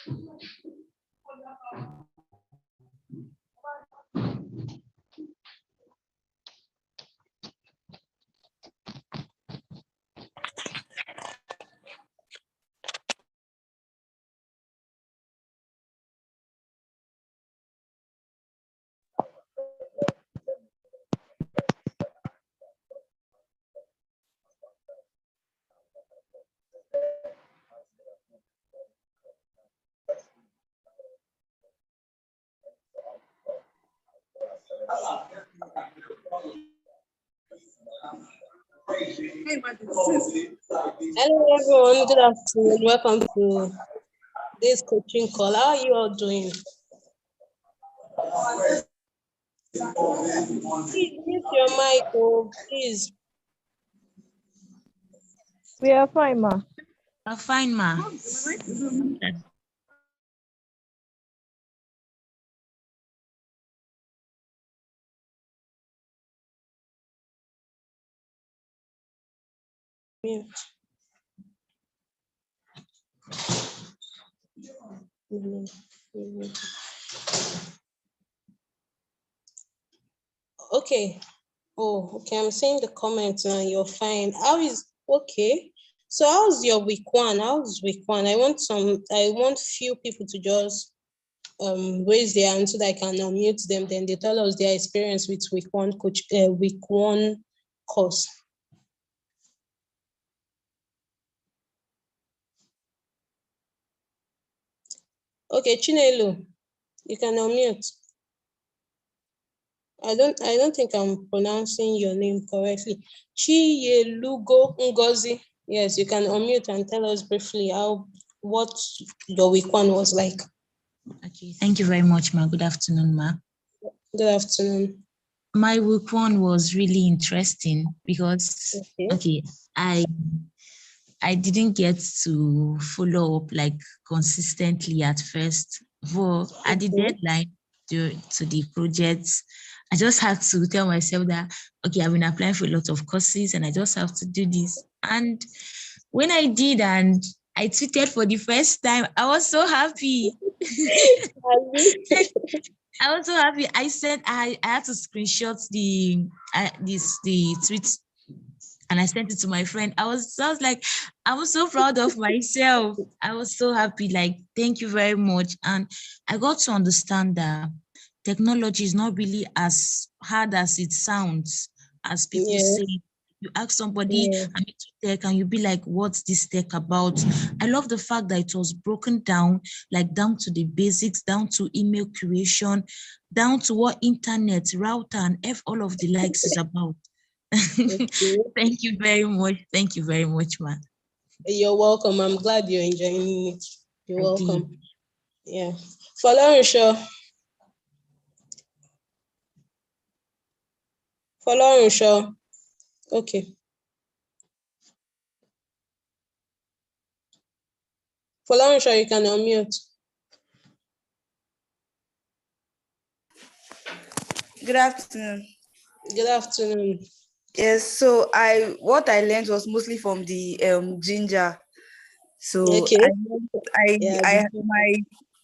Hello everyone, good afternoon. Welcome to this coaching call. How are you all doing? Please mute your mic, please. We are fine, ma. I'm fine, ma. Mute. Okay. Oh, okay. I'm seeing the comments now. You're fine. How is okay? So how's your week one? How's week one? I want few people to just raise their hand so that I can unmute them. Then they tell us their experience with week one course. Okay, Chinelo, you can unmute. I don't think I'm pronouncing your name correctly. Chiyelugo Ngozi. Yes, you can unmute and tell us briefly what your week one was like. Okay, thank you very much, ma. Good afternoon, ma. Good afternoon. My week one was really interesting because I didn't get to follow up like consistently at first. But at the deadline to the projects, I just had to tell myself that, okay, I've been applying for a lot of courses and I just have to do this. And when I did and I tweeted for the first time, I was so happy. I was so happy. I said I had to screenshot the tweet and I sent it to my friend. I was so proud of myself. I was so happy. Like, thank you very much. And I got to understand that technology is not really as hard as it sounds, as people say. You ask somebody, I'm into tech, and you be like, what's this tech about? I love the fact that it was broken down, like down to the basics, down to email creation, down to what internet, router, and all of the likes is about. Thank you very much. Thank you very much, ma. You're welcome. I'm glad you're enjoying it. You're welcome. Yeah. Folarunsho. Okay. Folarunsho, you can unmute. Good afternoon. Good afternoon. Yes, so what I learned was mostly from the ginger. So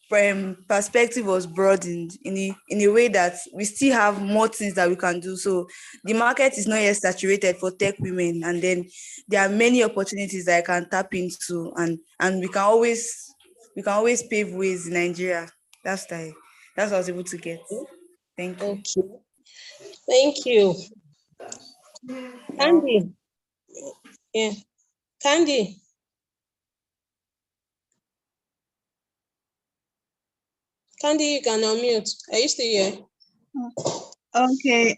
my perspective was broadened in a way that we still have more things that we can do. So the market is not yet saturated for tech women, and then there are many opportunities that I can tap into, and we can always pave ways in Nigeria. That's what I was able to get. Thank you. Okay. Thank you. Candy. Yeah. Candy. Candy, you can unmute. Are you still here? Okay.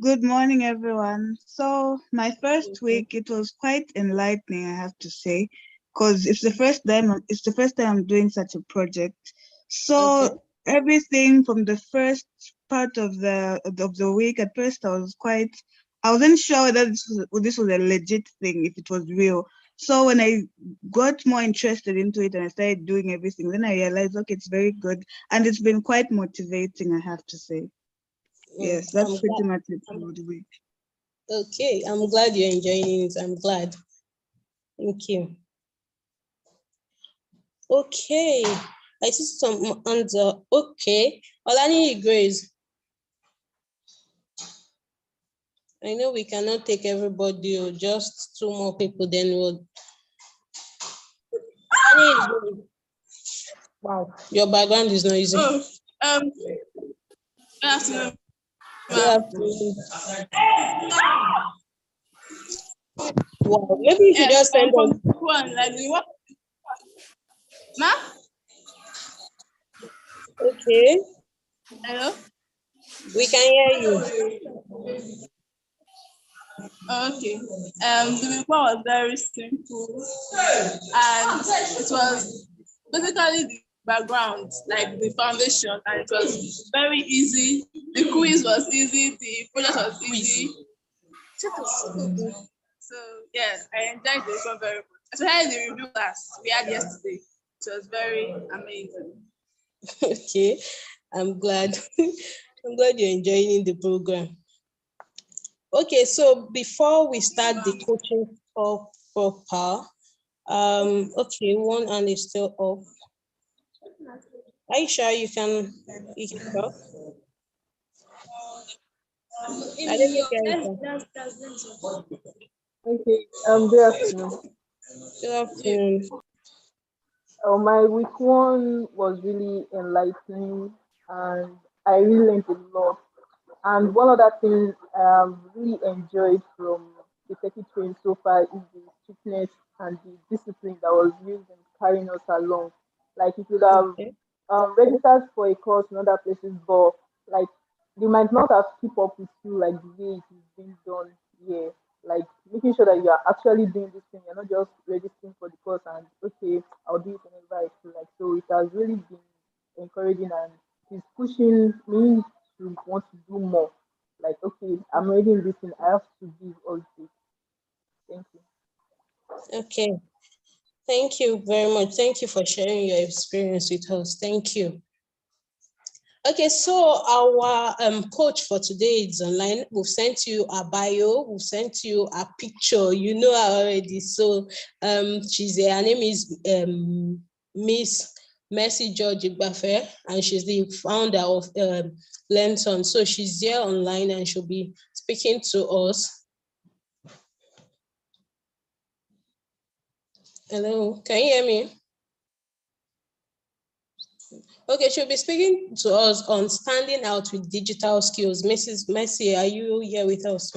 Good morning, everyone. So my first week, it was quite enlightening, I have to say, because it's the first time I'm doing such a project. So everything from the first part of the week, at first I wasn't sure whether this was a legit thing, if it was real. So when I got more interested into it and I started doing everything, then I realized, okay, it's very good. And it's been quite motivating, I have to say. Yes, that's pretty much it for the week. Okay, I'm glad you're enjoying it. I'm glad. Thank you. Okay, I see some hands up. Okay, Olani Grace. I know we cannot take everybody, or just two more people, then we'll. Wow, your background is noisy. Good afternoon. Good afternoon. Wow, maybe you should just send us. Ma? Okay, Hello? we can hear you. Okay. The report was very simple, and it was basically the background, like the foundation, and it was very easy. The quiz was easy, the project was easy. So yeah, I enjoyed the report very much. Especially the review class we had yesterday. It was very amazing. Okay, I'm glad. I'm glad you're enjoying the program. Okay, so before we start the coaching for proper, okay, one hand is still up. Aisha, you can talk. I didn't get it. Okay, good afternoon. Good afternoon. My week one was really enlightening and I really learned a lot. And one other thing really enjoyed from the Turkey train so far is the strictness and the discipline that was used in carrying us along. Like you could have Okay. registered for a course in other places, but like they might not have keep up with you like the way it is being done here. Like making sure that you are actually doing this thing, you're not just registering for the course and okay, I'll do it whenever I feel like. So it has really been encouraging and it's pushing me to want to do more. Like, okay, I'm reading this thing, I have to give all this. Thank you. Okay. Thank you very much. Thank you for sharing your experience with us. Thank you. Okay, so our coach for today is online. We've sent you a bio, we've sent you a picture. You know her already. So she's her name is Miss Mercy George-Igbafe, and she's the founder of Lenton. So she's here online and she'll be speaking to us. Hello, can you hear me? Okay, she'll be speaking to us on standing out with digital skills. Mrs. Mercy, are you here with us?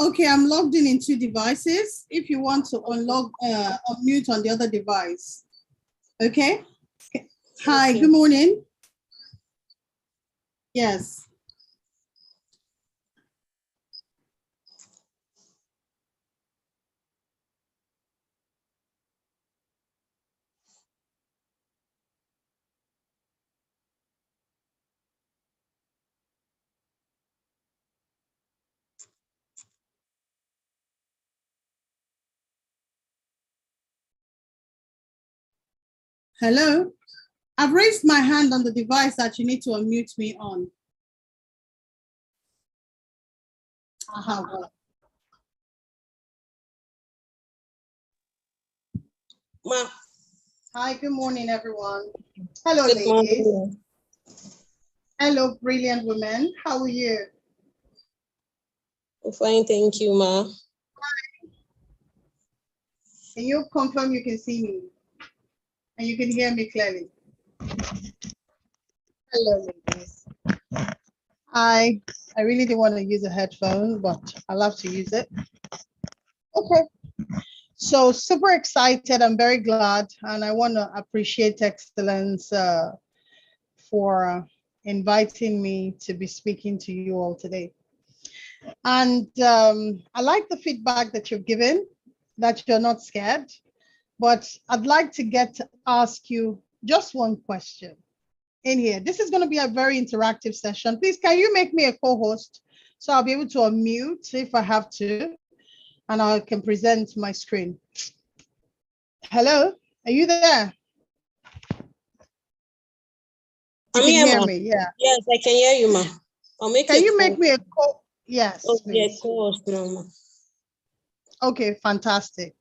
Okay, I'm logged in two devices. If you want to unmute on the other device. Okay. Hi, good morning. Yes. Hello. I've raised my hand on the device that you need to unmute me on. Ma. Hi, good morning, everyone. Hello, Good ladies. morning. Hello, brilliant women. How are you? Fine, thank you, ma. Can you confirm you can see me and you can hear me clearly? Hello, ladies. I really didn't want to use a headphone, but I love to use it. Okay. So super excited. I'm very glad. And I want to appreciate Excellence for inviting me to be speaking to you all today. And I like the feedback that you've given, that you're not scared, but I'd like to get to ask you just one question in here. This is going to be a very interactive session. Please, can you make me a co-host? So I'll be able to unmute if I have to, and I can present my screen. Hello, are you there? You can hear me, yeah. Yes, I can hear you, ma. I'll make Can you make me a call? Yes, yeah, please. co-host now, ma. Okay, fantastic.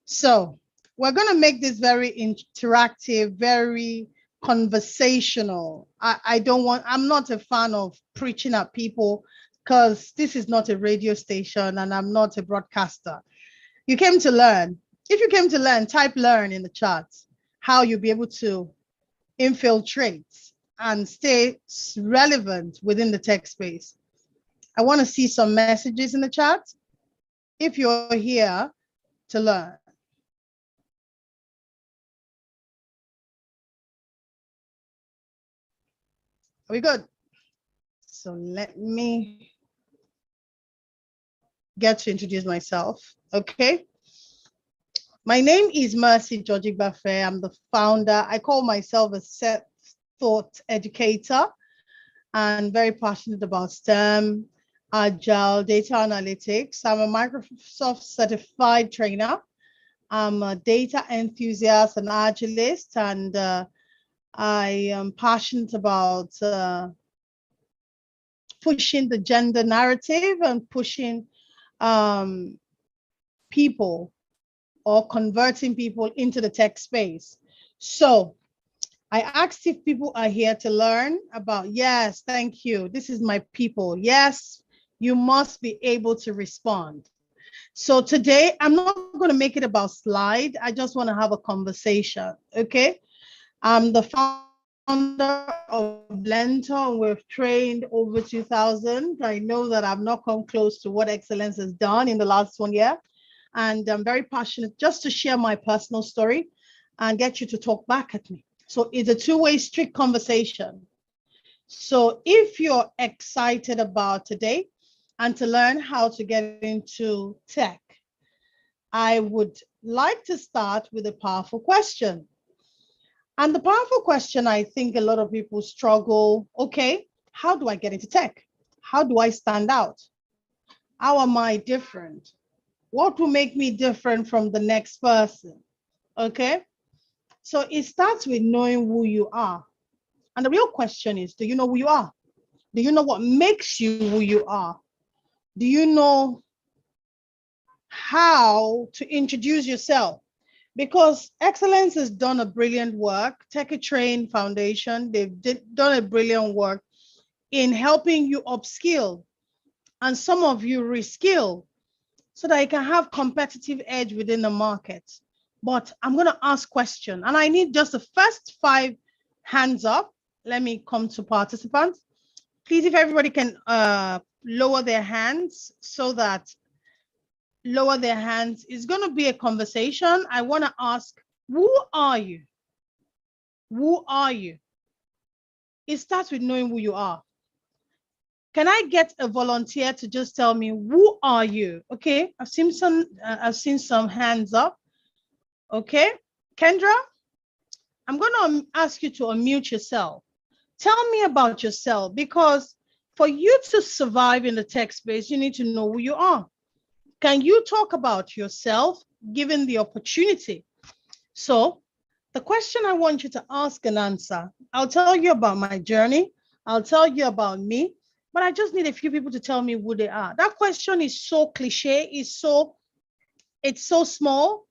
So we're going to make this very interactive, very conversational. I'm not a fan of preaching at people because this is not a radio station and I'm not a broadcaster. You came to learn. If you came to learn, type learn in the chat, how you'll be able to infiltrate and stay relevant within the tech space. I want to see some messages in the chat if you're here to learn. Are we good? So let me get to introduce myself, okay? My name is Mercy George-Igbafe. I'm the founder. I call myself a self-taught educator and very passionate about STEM, agile, data analytics. I'm a Microsoft certified trainer. I'm a data enthusiast and agilist, and I am passionate about pushing the gender narrative and pushing people or converting people into the tech space. So I asked if people are here to learn about, yes, thank you. This is my people. Yes, you must be able to respond. So today, I'm not going to make it about slide. I just want to have a conversation, okay? I'm the founder of Lento, and we've trained over 2,000. I know that I've not come close to what Excellence has done in the last 1 year. And I'm very passionate just to share my personal story and get you to talk back at me. So it's a two-way street conversation. So if you're excited about today and to learn how to get into tech, I would like to start with a powerful question. And the powerful question, I think a lot of people struggle, okay, how do I get into tech? How do I stand out? How am I different? What will make me different from the next person? Okay, so it starts with knowing who you are. And the real question is, do you know who you are? Do you know what makes you who you are? Do you know how to introduce yourself? Because Excellence has done a brilliant work. Train Foundation, they've done a brilliant work in helping you upskill and some of you reskill so that you can have competitive edge within the market. But I'm going to ask question, and I need just the first 5 hands up. Let me come to participants. Please, if everybody can lower their hands so that lower their hands. It's going to be a conversation. I want to ask, who are you? Who are you? It starts with knowing who you are. Can I get a volunteer to just tell me, who are you? Okay, I've seen some hands up. Okay, Kendra, I'm going to ask you to unmute yourself. Tell me about yourself, because for you to survive in the tech space, you need to know who you are. Can you talk about yourself given the opportunity? So the question I want you to ask and answer, I'll tell you about my journey. I'll tell you about me, but I just need a few people to tell me who they are. That question is so cliche, it's so small.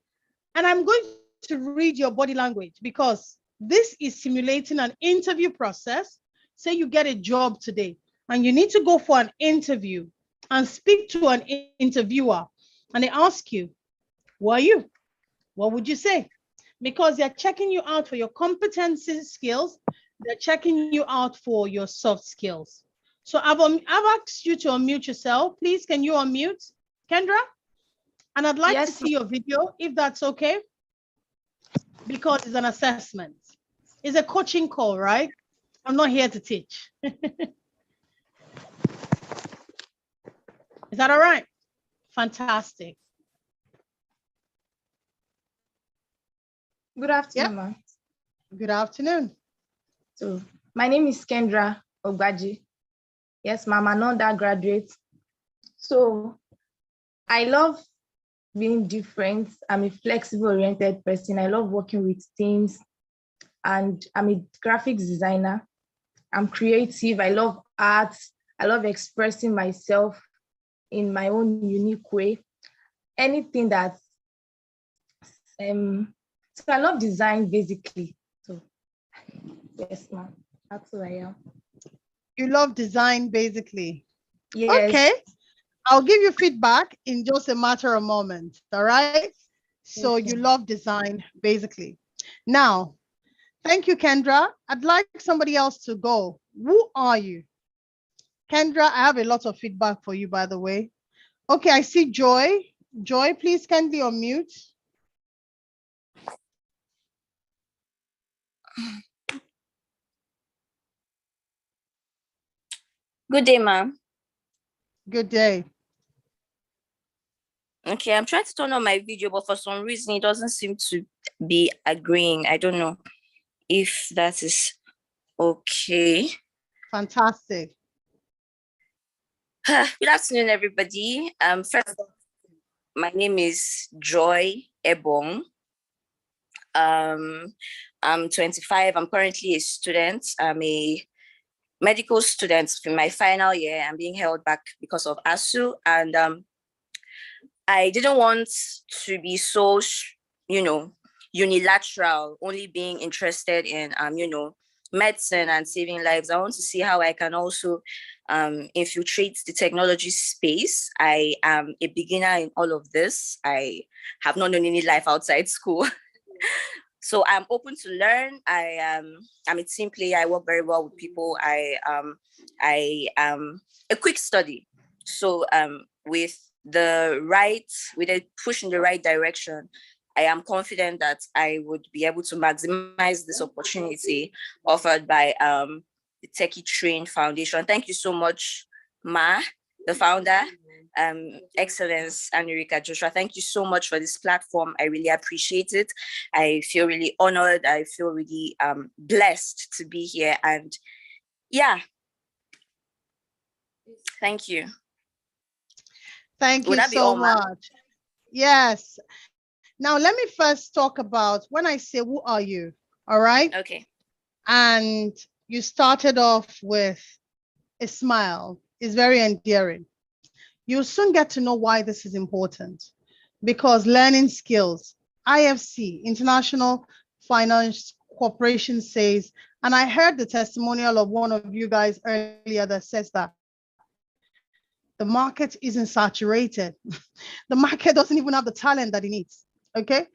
And I'm going to read your body language because this is simulating an interview process. Say you get a job today and you need to go for an interview and speak to an interviewer, and they ask you, who are you? What would you say? Because they're checking you out for your competency skills. They're checking you out for your soft skills. So I've asked you to unmute yourself. Please, can you unmute, Kendra? And I'd like to see your video, if that's okay, because it's an assessment. It's a coaching call, right? I'm not here to teach. Is that all right? Fantastic. Good afternoon, ma'am. Good afternoon. So my name is Kendra Ogbaji. Yes, ma'am, an undergraduate. So I love being different. I'm a flexible oriented person. I love working with teams, and I'm a graphics designer. I'm creative. I love art. I love expressing myself in my own unique way. Anything that so I love design basically. So yes, ma'am. That's who I am. You love design, basically. Yes. Okay. I'll give you feedback in just a matter of moments. All right. So Yes, you ma'am. love design, basically. Now, thank you, Kendra. I'd like somebody else to go. Who are you? Kendra, I have a lot of feedback for you, by the way. Okay, I see Joy. Joy, please kindly unmute. Good day, ma'am. Good day. Okay, I'm trying to turn on my video, but for some reason it doesn't seem to be agreeing. I don't know if that is okay. Fantastic. Good afternoon, everybody. First, my name is Joy Ebong. I'm 25. I'm currently a student. I'm a medical student in my final year. I'm being held back because of ASU, and I didn't want to be so, unilateral, only being interested in, medicine and saving lives. I want to see how I can also infiltrate the technology space. I am a beginner in all of this. I have not known any life outside school. So I'm open to learn. I'm a team player. I work very well with people. I am a quick study. So with a push in the right direction, I am confident that I would be able to maximize this opportunity offered by the Techie Train Foundation. Thank you so much, Ma, the founder. Excellence, Anurika Joshua. Thank you so much for this platform. I really appreciate it. I feel really honored. I feel really blessed to be here. And yeah, thank you. Thank you so much. Yes. Now, let me first talk about when I say, who are you? All right. Okay. And you started off with a smile. It's very endearing. You'll soon get to know why this is important, because learning skills, IFC, International Finance Corporation says, and I heard the testimonial of one of you guys earlier that says that the market isn't saturated. The market doesn't even have the talent that it needs, okay?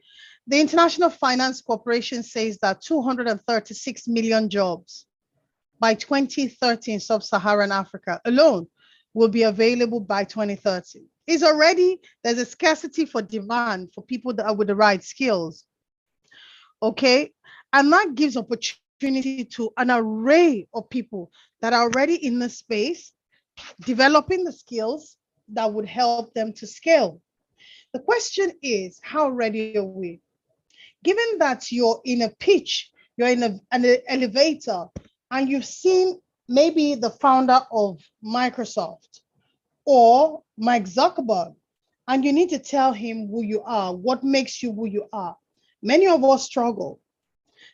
The International Finance Corporation says that 236 million jobs by 2030 in sub-Saharan Africa alone will be available by 2030. There's a scarcity for demand for people that are with the right skills. Okay. And that gives opportunity to an array of people that are already in the space, developing the skills that would help them to scale. The question is, how ready are we? Given that you're in a pitch, you're in an elevator, and you've seen maybe the founder of Microsoft or Mike Zuckerberg, and you need to tell him who you are, what makes you who you are. Many of us struggle.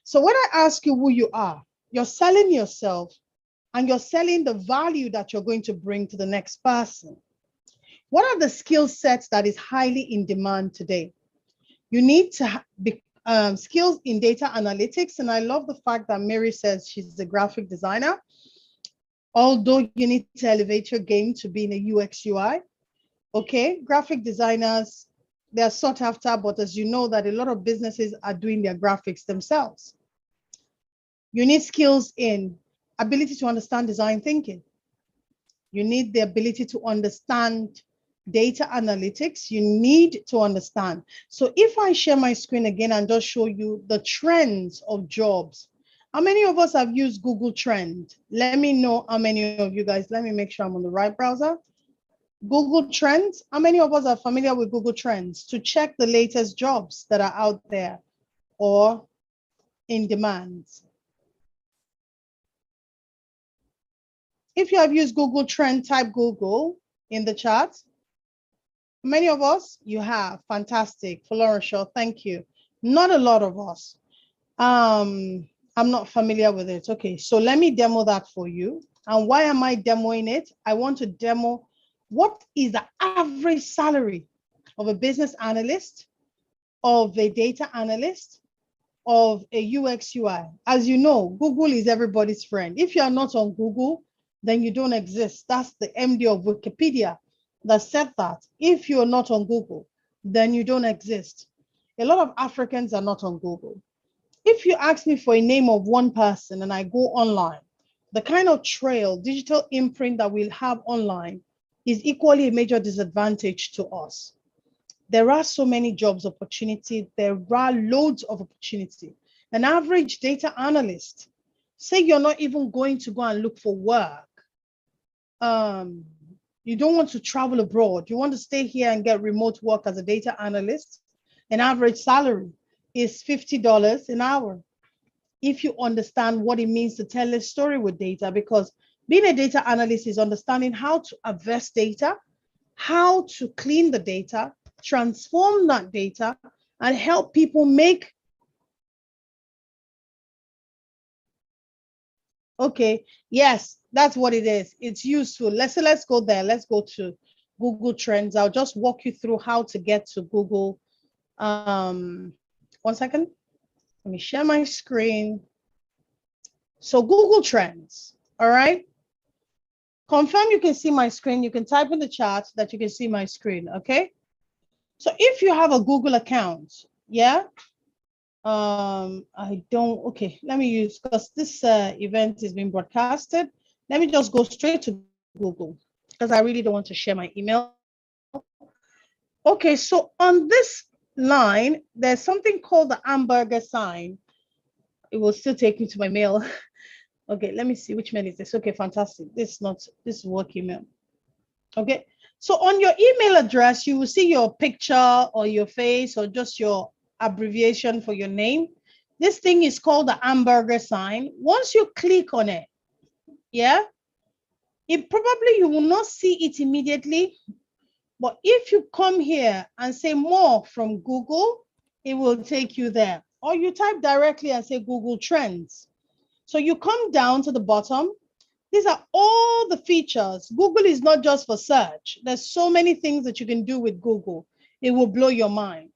So when I ask you who you are, you're selling yourself and you're selling the value that you're going to bring to the next person. What are the skill sets that is highly in demand today? You need to be skills in data analytics. And I love the fact that Mary says she's a graphic designer. Although you need to elevate your game to be in a UX UI. Okay, graphic designers, they're sought after, but as you know that a lot of businesses are doing their graphics themselves. You need skills in ability to understand design thinking. You need the ability to understand data analytics. You need to understand. So if I share my screen again and just show you the trends of jobs, how many of us have used Google Trend? Let me know how many of you guys, let me make sure I'm on the right browser. Google Trends, how many of us are familiar with Google Trends to check the latest jobs that are out there or in demand? If you have used Google Trend, type Google in the chat. Many of us, you have. Fantastic. Flourish, thank you. Not a lot of us. I'm not familiar with it. Okay, so let me demo that for you. And why am I demoing it? I want to demo what is the average salary of a business analyst, of a data analyst, of a UX UI. As you know, Google is everybody's friend. If you are not on Google, then you don't exist. That's the MD of Wikipedia that said that. If you're not on Google, then you don't exist. A lot of Africans are not on Google. If you ask me for a name of one person and I go online, the kind of trail, digital imprint that we'll have online is equally a major disadvantage to us. There are so many jobs opportunity. There are loads of opportunity. An average data analyst, say you're not even going to go and look for work. You don't want to travel abroad. You want to stay here and get remote work as a data analyst. An average salary is $50 an hour. If you understand what it means to tell a story with data, because being a data analyst is understanding how to harvest data, how to clean the data, transform that data, and help people make. Okay, yes, that's what it is. It's useful. Let's go there. Let's go to Google Trends. I'll just walk you through how to get to Google. 1 second. Let me share my screen. So Google Trends, all right? Confirm you can see my screen. You can type in the chat that you can see my screen, okay? So if you have a Google account, yeah? I don't, okay, let me use, because this event is being broadcasted. Let me just go straight to Google because I really don't want to share my email. Okay, so on this line, there's something called the hamburger sign. It will still take me to my mail. Okay, let me see, which mail is this? Okay, fantastic. This is work email. Okay, so on your email address, you will see your picture or your face or just your abbreviation for your name. This thing is called the hamburger sign. Once you click on it, yeah, it probably you will not see it immediately, but if you come here and say more from Google, it will take you there. Or you type directly and say Google Trends. So you come down to the bottom. These are all the features. Google is not just for search. There's so many things that you can do with Google. It will blow your mind.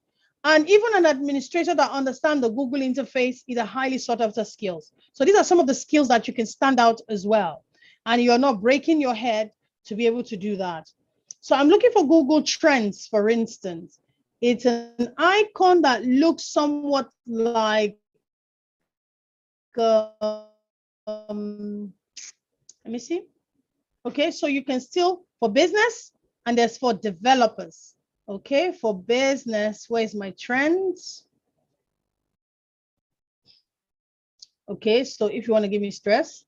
And even an administrator that understands the Google interface is a highly sought after skills. So these are some of the skills that you can stand out as well. And you're not breaking your head to be able to do that. So I'm looking for Google Trends, for instance. It's an icon that looks somewhat like, let me see. Okay, so you can still, for business, and there's for developers. Okay, for business, where's my trends? Okay, so if you want to give me stress,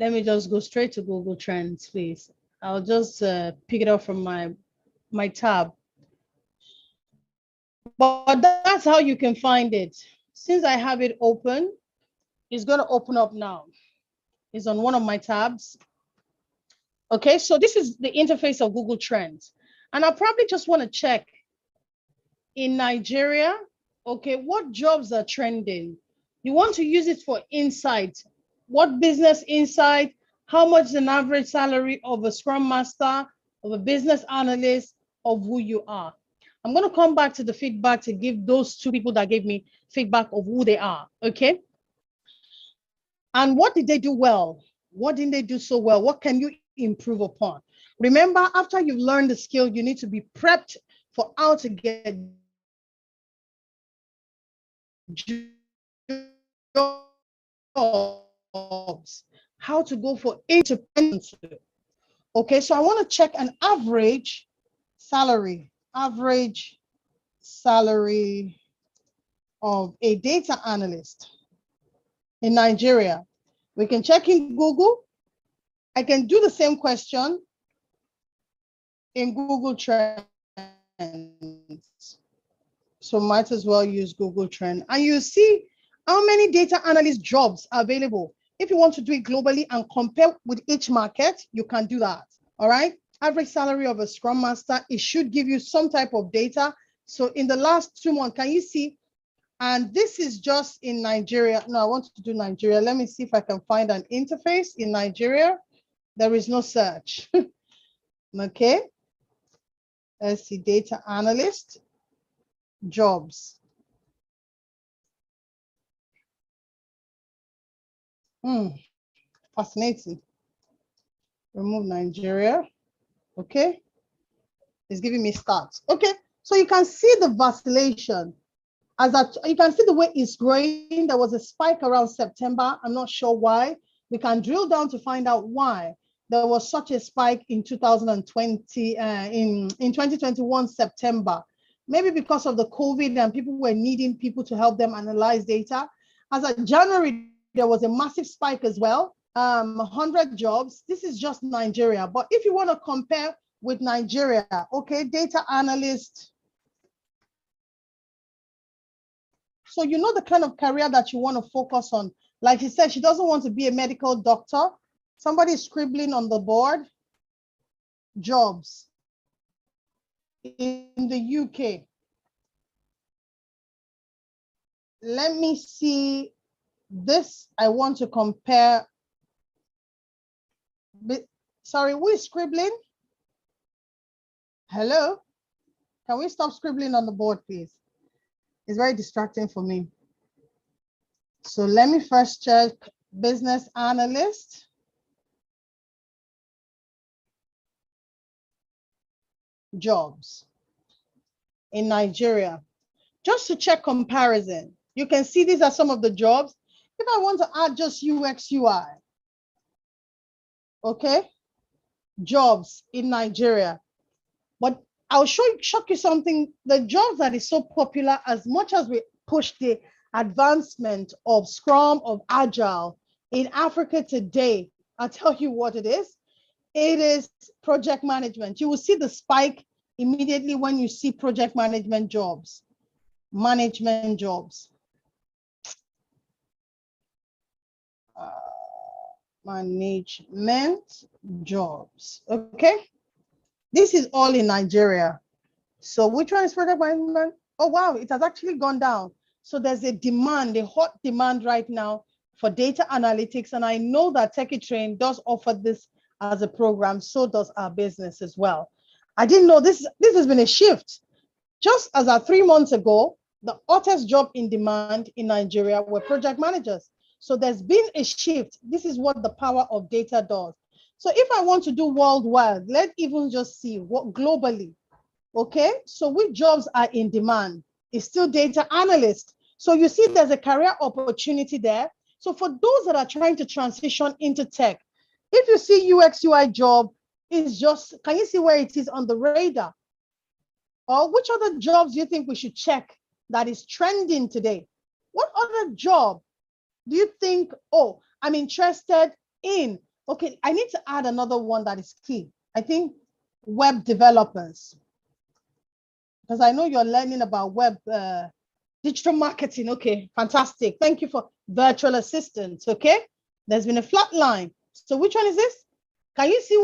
let me just go straight to Google Trends, please. I'll just pick it up from my tab. But that's how you can find it. Since I have it open, it's going to open up now. It's on one of my tabs. Okay, so this is the interface of Google Trends. And I probably just want to check in Nigeria, okay, what jobs are trending? You want to use it for insight. What business insight? How much is an average salary of a scrum master, of a business analyst, of who you are? I'm going to come back to the feedback to give those two people that gave me feedback of who they are, okay? And what did they do well? What didn't they do so well? What can you improve upon? Remember, after you've learned the skill, you need to be prepped for how to get jobs, how to go for independence. Okay, so I want to check an average salary of a data analyst in Nigeria. We can check in Google. I can do the same question in Google Trends. So might as well use Google Trend. And you see how many data analyst jobs are available. If you want to do it globally and compare with each market, you can do that. All right. Average salary of a Scrum Master, it should give you some type of data. So in the last 2 months, can you see? And this is just in Nigeria. No, I want to do Nigeria. Let me see if I can find an interface in Nigeria. There is no search. Okay. Let's see, data analyst, jobs. Fascinating. Remove Nigeria. Okay. It's giving me stats. Okay. So you can see the vacillation. You can see the way it's growing. There was a spike around September. I'm not sure why. We can drill down to find out why there was such a spike in 2020, in 2021 September. Maybe because of the COVID and people were needing people to help them analyze data. As of January, there was a massive spike as well. 100 jobs. This is just Nigeria. But if you want to compare with Nigeria, okay, data analyst. So you know the kind of career that you want to focus on. Like she said, she doesn't want to be a medical doctor. Somebody is scribbling on the board. Jobs in the UK. Let me see this. I want to compare. Sorry, who is scribbling? Hello? Can we stop scribbling on the board, please? It's very distracting for me. So let me first check business analyst. Jobs in Nigeria. Just to check comparison. You can see these are some of the jobs. If I want to add just UX UI, okay, jobs in Nigeria. But I'll shock you something. The jobs that is so popular, as much as we push the advancement of Scrum, of Agile in Africa today, I'll tell you what it is. It is project management. You will see the spike immediately when you see project management jobs, management jobs. Management jobs, okay? This is all in Nigeria. So which one is project management? Oh, wow, it has actually gone down. So there's a demand, a hot demand right now for data analytics. And I know that Trainee does offer this as a program. So does our business as well. I didn't know this has been a shift. Just as of 3 months ago, the hottest job in demand in Nigeria were project managers. So there's been a shift. This is what the power of data does. So if I want to do worldwide, let's even just see what globally, okay? So which jobs are in demand? It's still data analyst. So you see there's a career opportunity there. So for those that are trying to transition into tech, if you see UX UI job, is just, can you see where it is on the radar? Or which other jobs do you think we should check that is trending today? What other job do you think, oh, I'm interested in? Okay, I need to add another one that is key. I think web developers. Because I know you're learning about web digital marketing. Okay, fantastic. Thank you for virtual assistants. Okay, there's been a flat line. So which one is this? Can you see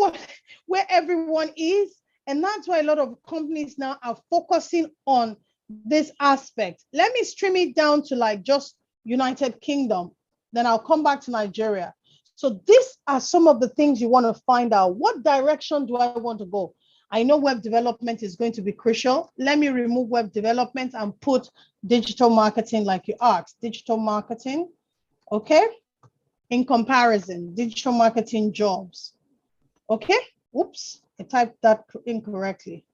where everyone is? And that's why a lot of companies now are focusing on this aspect. Let me stream it down to like just United Kingdom. Then I'll come back to Nigeria. So these are some of the things you want to find out. What direction do I want to go? I know web development is going to be crucial. Let me remove web development and put digital marketing like you asked. Digital marketing, okay? In comparison, digital marketing jobs, okay? Oops, I typed that incorrectly.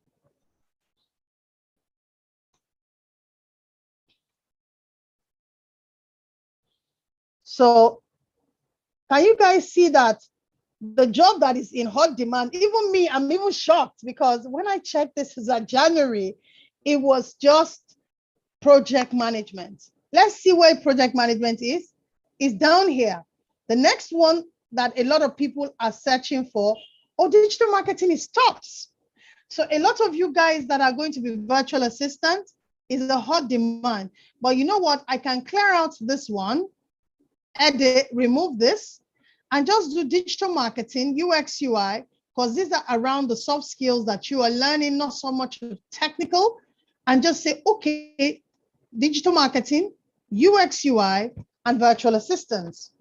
So can you guys see that the job that is in hot demand, even me, I'm even shocked because when I checked this is at January, it was just project management. Let's see where project management is. It's down here. The next one that a lot of people are searching for, oh, digital marketing is stopped. So a lot of you guys that are going to be virtual assistants is a hot demand. But you know what? I can clear out this one edit, remove this, and just do digital marketing, UX, UI, because these are around the soft skills that you are learning, not so much technical, and just say, okay, digital marketing, UX, UI, and virtual assistants.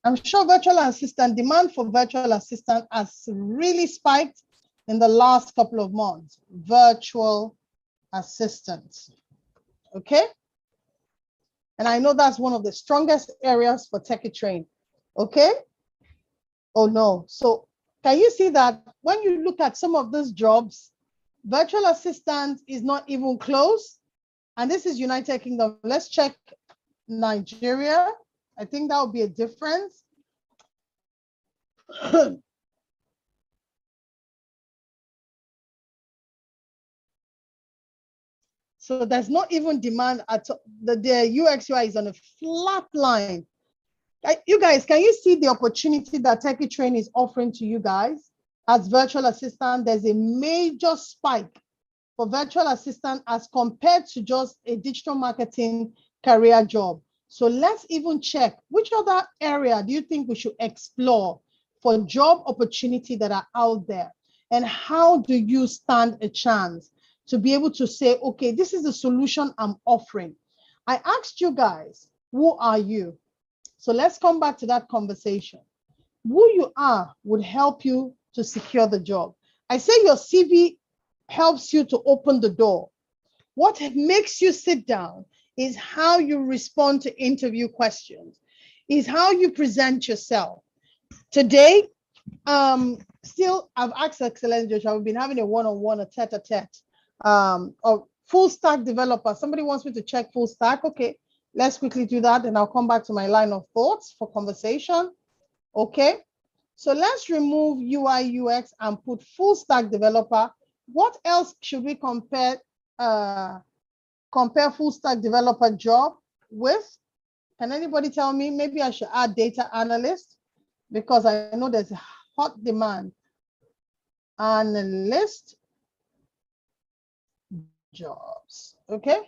I'm sure demand for virtual assistant has really spiked in the last couple of months. Virtual assistants, okay? And I know that's one of the strongest areas for Techie Train, okay? Oh no, so can you see that when you look at some of those jobs, virtual assistant is not even close, and this is United Kingdom. Let's check Nigeria. I think that would be a difference. So there's not even demand at all. The UX UI is on a flat line. You guys, can you see the opportunity that Techie Train is offering to you guys as virtual assistant? There's a major spike for virtual assistant as compared to just a digital marketing career job. So let's even check which other area do you think we should explore for job opportunity that are out there, and how do you stand a chance to be able to say, okay, this is the solution I'm offering. I asked you guys, who are you? So let's come back to that conversation. Who you are would help you to secure the job. I say your CV helps you to open the door. What makes you sit down is how you respond to interview questions, is how you present yourself. Today, still, I've asked Excellent Joshua, we've been having a one-on-one, a tete-a-tete, of full stack developer. Somebody wants me to check full stack. Okay, let's quickly do that, and I'll come back to my line of thoughts for conversation. Okay, so let's remove UI UX and put full stack developer. What else should we compare full stack developer job with? Can anybody tell me? Maybe I should add data analyst, because I know there's a hot demand. Analyst jobs, okay?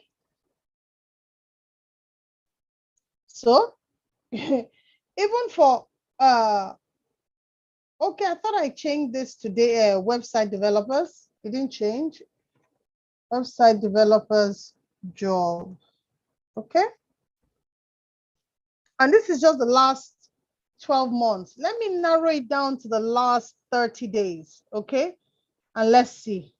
So even for, okay, I thought I changed this today, website developers. It didn't change. Website developers job, okay? And this is just the last 12 months. Let me narrow it down to the last 30 days, okay? And let's see.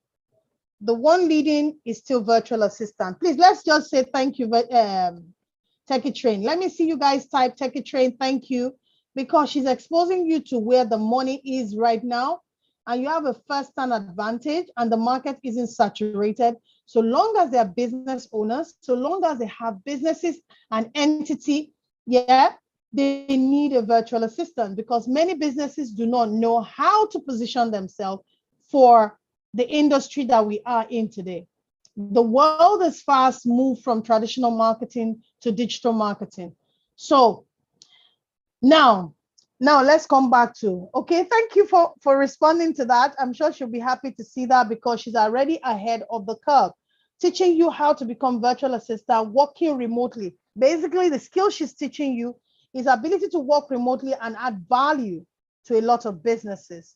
The one leading is still virtual assistant. Please, let's just say thank you, Techie Train. Let me see you guys type Techie Train, thank you, because she's exposing you to where the money is right now, and you have a first-hand advantage, and the market isn't saturated. So long as they're business owners, so long as they have businesses and entity, yeah, they need a virtual assistant, because many businesses do not know how to position themselves for the industry that we are in today. The world is fast moved from traditional marketing to digital marketing. So now let's come back to, okay, thank you for responding to that. I'm sure she'll be happy to see that, because she's already ahead of the curve, teaching you how to become virtual assistant, working remotely. Basically, the skill she's teaching you is ability to work remotely and add value to a lot of businesses.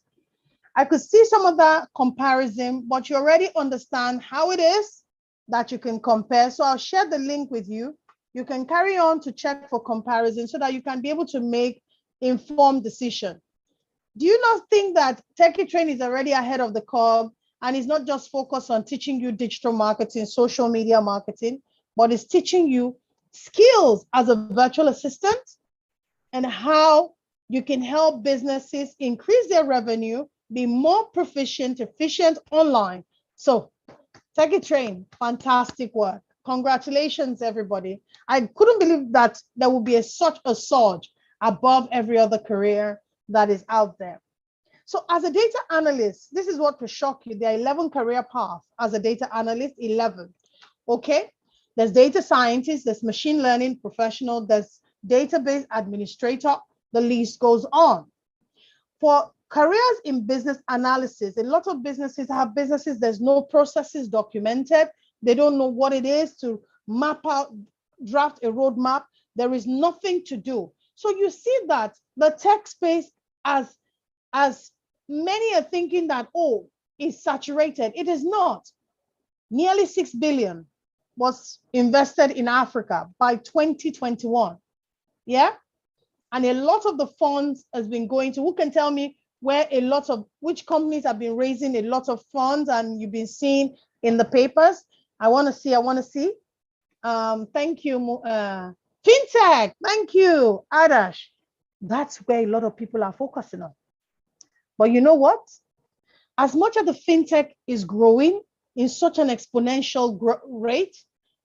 I could see some of that comparison, but you already understand how it is that you can compare. So I'll share the link with you. You can carry on to check for comparison so that you can be able to make informed decision. Do you not think that Techie Train is already ahead of the curve, and is not just focused on teaching you digital marketing, social media marketing, but is teaching you skills as a virtual assistant and how you can help businesses increase their revenue, be more proficient, efficient online? So Techie Train, fantastic work. Congratulations, everybody. I couldn't believe that there would be such a surge above every other career that is out there. So as a data analyst, this is what will shock you. There are 11 career paths as a data analyst, 11, okay? There's data scientist, there's machine learning professional, there's database administrator, the list goes on. For careers in business analysis, a lot of businesses have businesses, there's no processes documented. They don't know what it is to map out, draft a roadmap. There is nothing to do. So you see that the tech space, as many are thinking that, oh, it's saturated. It is not. Nearly 6 billion was invested in Africa by 2021. Yeah. And a lot of the funds has been going to, who can tell me where which companies have been raising a lot of funds and you've been seeing in the papers? I want to see. Thank you. Fintech. Thank you, Adash. That's where a lot of people are focusing on. But you know what? As much as the fintech is growing in such an exponential rate,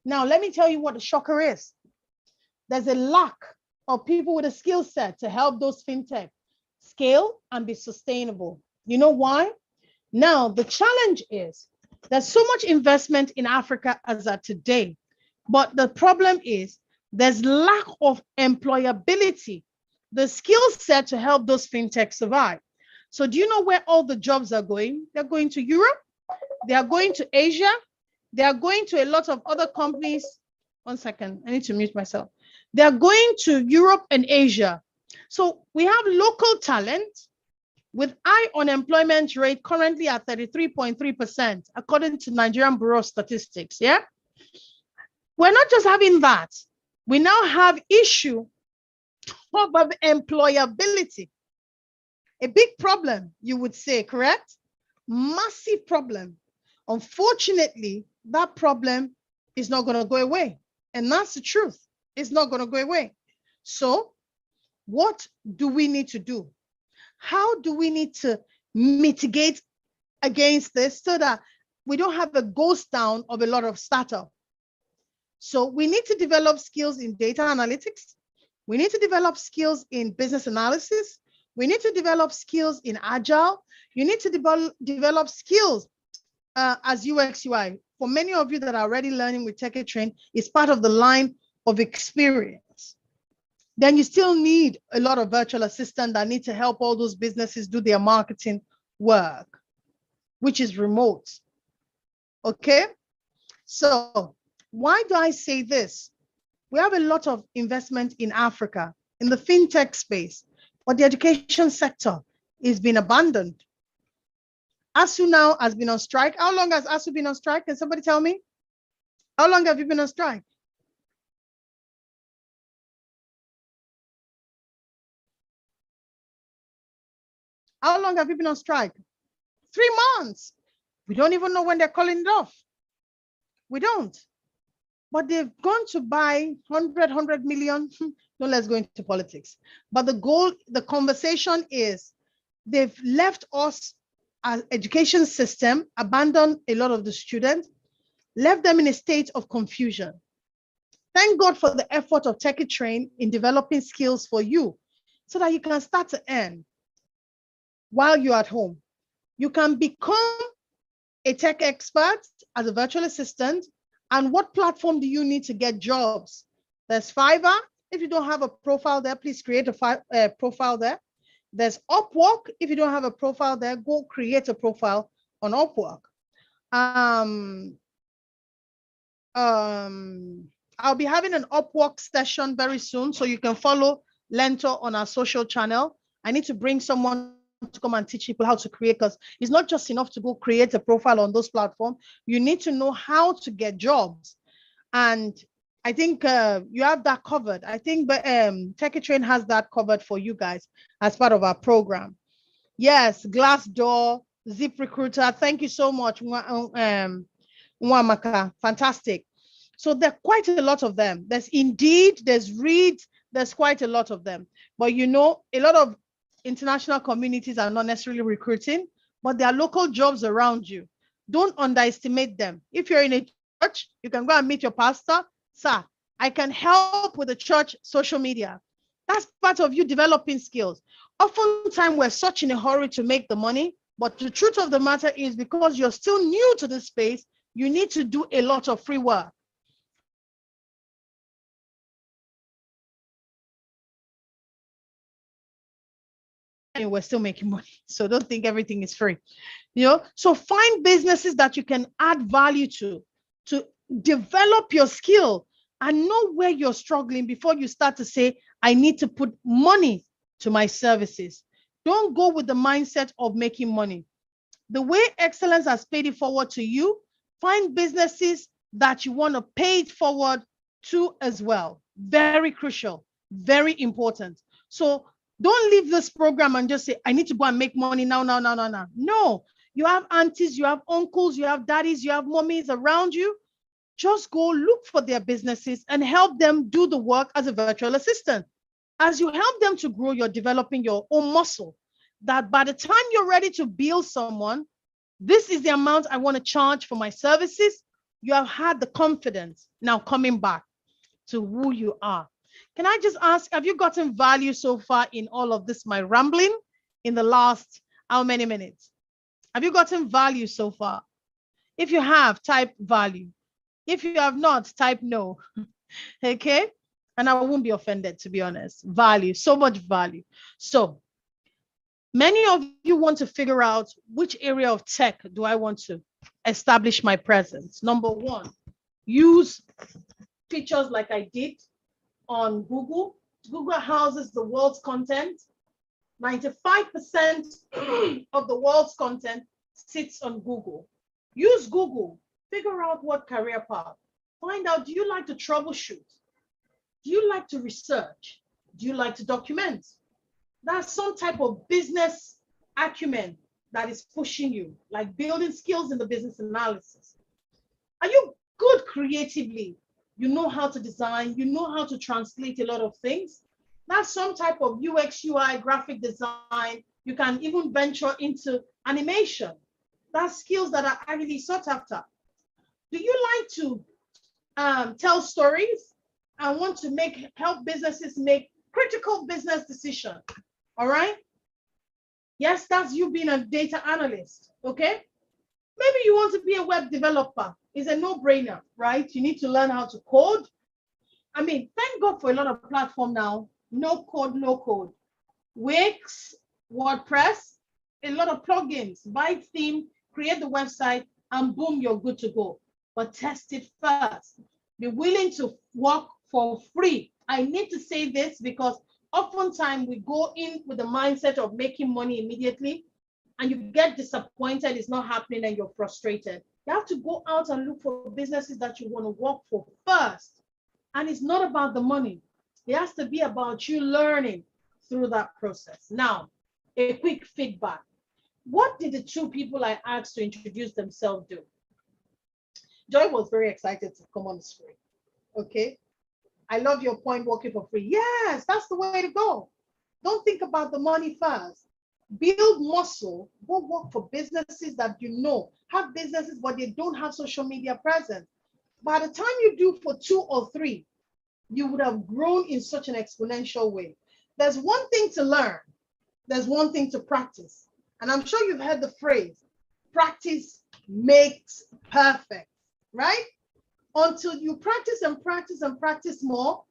now let me tell you what the shocker is. There's a lack of people with a skill set to help those fintech scale and be sustainable. You know why? Now, the challenge is there's so much investment in Africa as of today, but the problem is there's lack of employability, the skill set to help those fintech survive. So do you know where all the jobs are going? They're going to Europe, they are going to Asia, they are going to a lot of other companies. One second, I need to mute myself. They are going to Europe and Asia. So we have local talent with high unemployment rate currently at 33.3%, according to Nigerian Bureau of Statistics. Yeah. We're not just having that. We now have issue of employability. A big problem, you would say, correct? Massive problem. Unfortunately, that problem is not going to go away. And that's the truth. It's not going to go away. So what do we need to do? How do we need to mitigate against this so that we don't have a ghost town of a lot of startups? So we need to develop skills in data analytics. We need to develop skills in business analysis. We need to develop skills in agile. You need to develop skills as UX UI. For many of you that are already learning with Trainee, it's part of the line of experience. Then you still need a lot of virtual assistants that need to help all those businesses do their marketing work, which is remote. Okay, so why do I say this? We have a lot of investment in Africa in the fintech space, but the education sector is being abandoned. ASU now has been on strike. How long has ASU been on strike? Can somebody tell me? How long have you been on strike? How long have you been on strike? 3 months. We don't even know when they're calling it off. We don't. But they've gone to buy 100 million. No, let's go into politics. But the goal, the conversation is they've left us as education system, abandoned a lot of the students, left them in a state of confusion. Thank God for the effort of Trainee in developing skills for you so that you can start to earn while you're at home. You can become a tech expert as a virtual assistant. And what platform do you need to get jobs? There's Fiverr. If you don't have a profile there, please create a profile there. There's Upwork. If you don't have a profile there, go create a profile on Upwork. I'll be having an Upwork session very soon, so you can follow Lento on our social channel. I need to bring someone to come and teach people how to create, because it's not just enough to go create a profile on those platforms. You need to know how to get jobs. And I think you have that covered. I think Trainee has that covered for you guys as part of our program. Yes, Glassdoor, ZipRecruiter. Thank you so much, Mwamaka. Fantastic. So there are quite a lot of them. There's Indeed, there's Reed, there's quite a lot of them. But you know, a lot of international communities are not necessarily recruiting, but there are local jobs around you. Don't underestimate them. If you're in a church, you can go and meet your pastor. Sir, I can help with the church social media. That's part of you developing skills. Oftentimes, we're such in a hurry to make the money, but the truth of the matter is because you're still new to this space, you need to do a lot of free work. And we're still making money. So don't think everything is free. You know, so find businesses that you can add value to develop your skill and know where you're struggling before you start to say, I need to put money to my services. Don't go with the mindset of making money. The way excellence has paid it forward to you, find businesses that you want to pay it forward to as well. Very crucial, very important. So don't leave this program and just say, I need to go and make money now, now, now, now, now. No, you have aunties, you have uncles, you have daddies, you have mommies around you. Just go look for their businesses and help them do the work as a virtual assistant. As you help them to grow, you're developing your own muscle, that by the time you're ready to bill someone, this is the amount I want to charge for my services. You have had the confidence now coming back to who you are. Can I just ask, have you gotten value so far in all of this, my rambling in the last how many minutes? Have you gotten value so far? If you have, type value. If you have not, type no. Okay? And I won't be offended, to be honest. Value, so much value. So many of you want to figure out which area of tech do I want to establish my presence. Number one, use features like I did on Google. Google houses the world's content. 95% of the world's content sits on Google. Use Google. Figure out what career path. Find out, do you like to troubleshoot? Do you like to research? Do you like to document? That's some type of business acumen that is pushing you, like building skills in the business analysis. Are you good creatively? You know how to design, you know how to translate a lot of things. That's some type of UX, UI, graphic design. You can even venture into animation. That's skills that are actually sought after. Do you like to tell stories and want to help businesses make critical business decisions? All right. Yes, that's you being a data analyst. Okay. Maybe you want to be a web developer. It's a no-brainer, right? You need to learn how to code. I mean, thank God for a lot of platform now. No code, no code. Wix, WordPress, a lot of plugins. Buy theme, create the website, and boom, you're good to go. But test it first. Be willing to work for free. I need to say this because oftentimes we go in with the mindset of making money immediately and you get disappointed, it's not happening, and you're frustrated. You have to go out and look for businesses that you want to work for first. And it's not about the money. It has to be about you learning through that process. Now, a quick feedback. What did the two people I asked to introduce themselves do? Joy was very excited to come on the screen. Okay. I love your point, working for free. Yes, that's the way to go. Don't think about the money first. Build muscle. Go work for businesses that you know have businesses, but they don't have social media presence. By the time you do for 2 or 3, you would have grown in such an exponential way. There's one thing to learn. There's one thing to practice. And I'm sure you've heard the phrase, practice makes perfect, right? Until you practice and practice and practice more,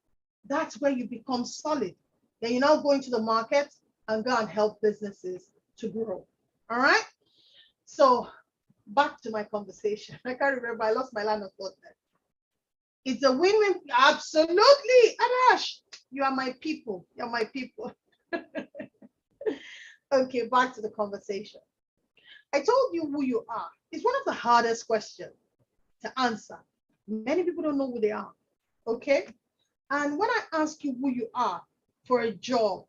that's where you become solid. Then you now go into the market and go and help businesses to grow. All right. So back to my conversation. I can't remember. I lost my line of thought there. It's a win-win. Absolutely. Adash, you are my people. You're my people. Okay, back to the conversation. I told you who you are. It's one of the hardest questions to answer. Many people don't know who they are. Okay. And when I ask you who you are for a job,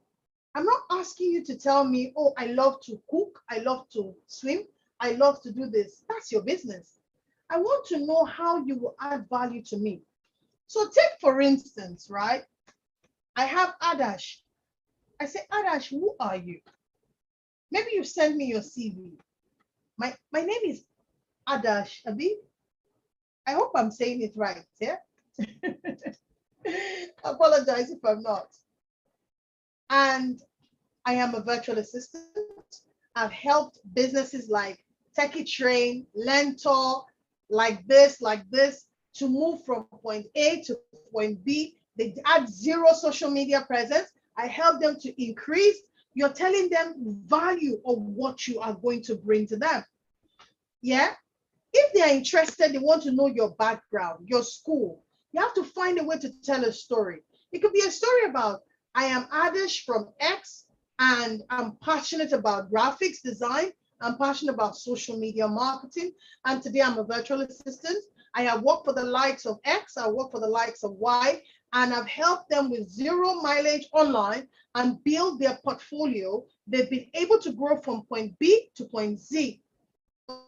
I'm not asking you to tell me, oh, I love to cook, I love to swim, I love to do this. That's your business. I want to know how you will add value to me. So take, for instance, right? I have Adash. I say, Adash, who are you? Maybe you send me your CV. My name is Adash Abi. I hope I'm saying it right, yeah? Apologize if I'm not. And I am a virtual assistant. I've helped businesses like Techie Train, Lentor, like this, to move from point A to point B. They add 0 social media presence. I help them to increase. You're telling them value of what you are going to bring to them. Yeah? If they're interested, they want to know your background, your school. You have to find a way to tell a story. It could be a story about I am Adish from X, and I'm passionate about graphics design. I'm passionate about social media marketing. And today I'm a virtual assistant. I have worked for the likes of X, I work for the likes of Y, and I've helped them with zero mileage online and build their portfolio. They've been able to grow from point B to point Z.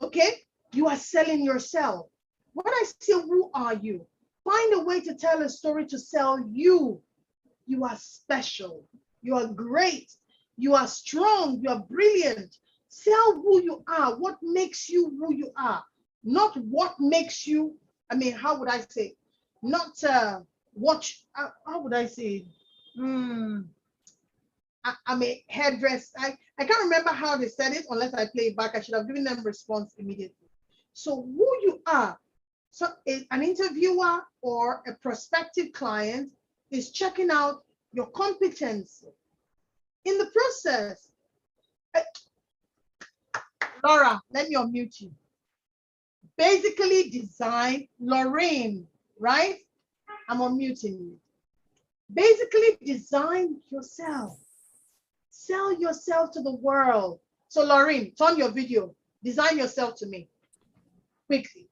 Okay? You are selling yourself. When I say, who are you? Find a way to tell a story to sell you. You are special. You are great. You are strong. You are brilliant. Sell who you are, what makes you who you are, not what makes you, how would I say? Not how would I say? I'm a hairdresser. I can't remember how they said it unless I play it back. I should have given them response immediately. So who you are. So an interviewer or a prospective client is checking out your competence. In the process, Laura, let me unmute you. Basically design, Lorraine, right? I'm unmuting you. Basically design yourself. Sell yourself to the world. So Lorraine, turn your video. Design yourself to me quickly.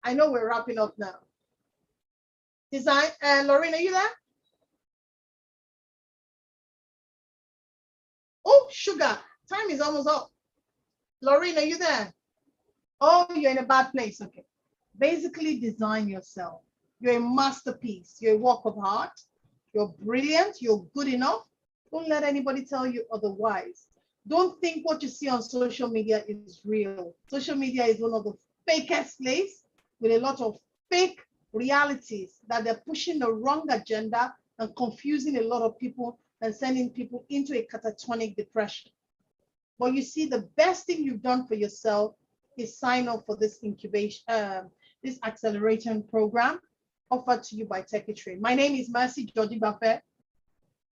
I know we're wrapping up now. Design, Lorraine, are you there? Oh, sugar, time is almost up. Lorraine, are you there? Oh, you're in a bad place. Okay. Basically design yourself. You're a masterpiece. You're a work of art. You're brilliant. You're good enough. Don't let anybody tell you otherwise. Don't think what you see on social media is real. Social media is one of the fakest places with a lot of fake realities that they're pushing the wrong agenda and confusing a lot of people and sending people into a catatonic depression. But you see, the best thing you've done for yourself is sign up for this incubation, this acceleration program offered to you by Trainee. My name is Mercy George-Igbafe.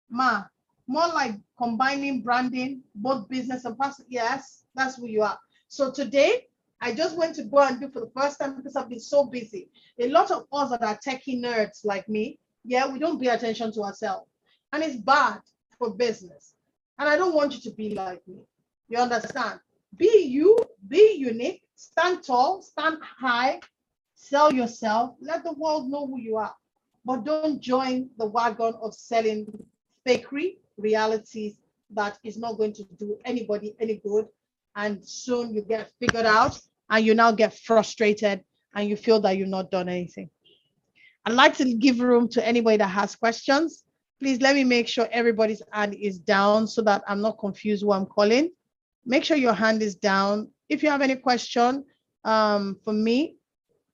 More like combining branding, both business and personal. Yes, that's who you are. So today, I just went to go and do for the first time because I've been so busy. A lot of us that are techie nerds like me, yeah, we don't pay attention to ourselves. And it's bad for business. And I don't want you to be like me. You understand? Be you, be unique, stand tall, stand high, sell yourself, let the world know who you are. But don't join the wagon of selling fakery realities that is not going to do anybody any good. And soon you get figured out and you now get frustrated and you feel that you've not done anything. I'd like to give room to anybody that has questions. Please let me make sure everybody's hand is down so that I'm not confused who I'm calling. Make sure your hand is down. If you have any question for me,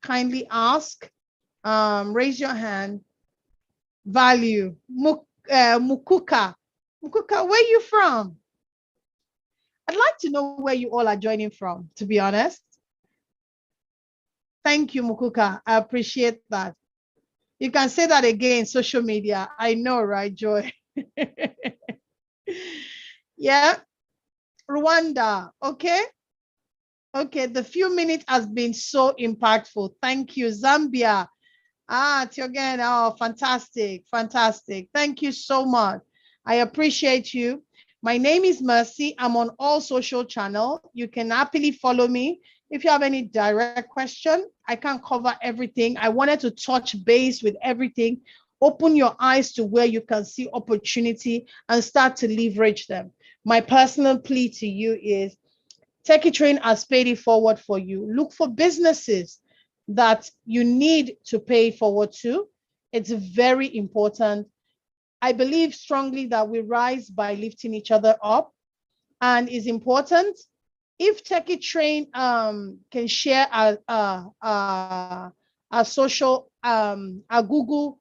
kindly ask. Raise your hand. Value. Mukuka. Mukuka, where are you from? I'd like to know where you all are joining from, to be honest. Thank you, Mukuka. I appreciate that. You can say that again, social media. I know, right, Joy? Yeah. Rwanda, okay? Okay, the few minutes has been so impactful. Thank you, Zambia. Tiogen, oh, fantastic, fantastic. Thank you so much. I appreciate you. My name is Mercy. I'm on all social channels. You can happily follow me. If you have any direct question, I can't cover everything. I wanted to touch base with everything. Open your eyes to where you can see opportunity and start to leverage them. My personal plea to you is Trainee has paid it forward for you. Look for businesses that you need to pay forward to. It's very important. I believe strongly that we rise by lifting each other up, and is important. If Trainee can share a social, a Google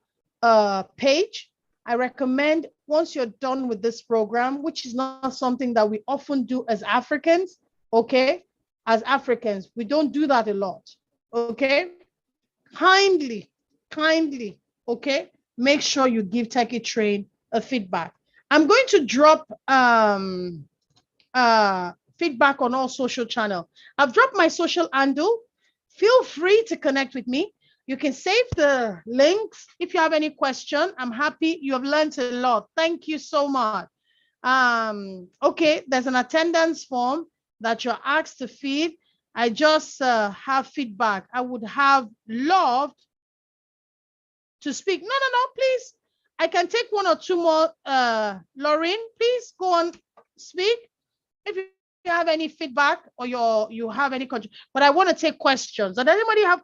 page, I recommend once you're done with this program, which is not something that we often do as Africans, okay? As Africans, we don't do that a lot, okay? Kindly, okay? Make sure you give Trainee a feedback. I'm going to drop feedback on all social channels. I've dropped my social handle. Feel free to connect with me. You can save the links. If you have any question, I'm happy. You have learned a lot. Thank you so much. Okay, there's an attendance form that you're asked to feed. I just have feedback. I would have loved to speak. No, please. I can take one or two more. Lauren, please go on, speak. If you have any feedback or you have any question, but I want to take questions. Does anybody have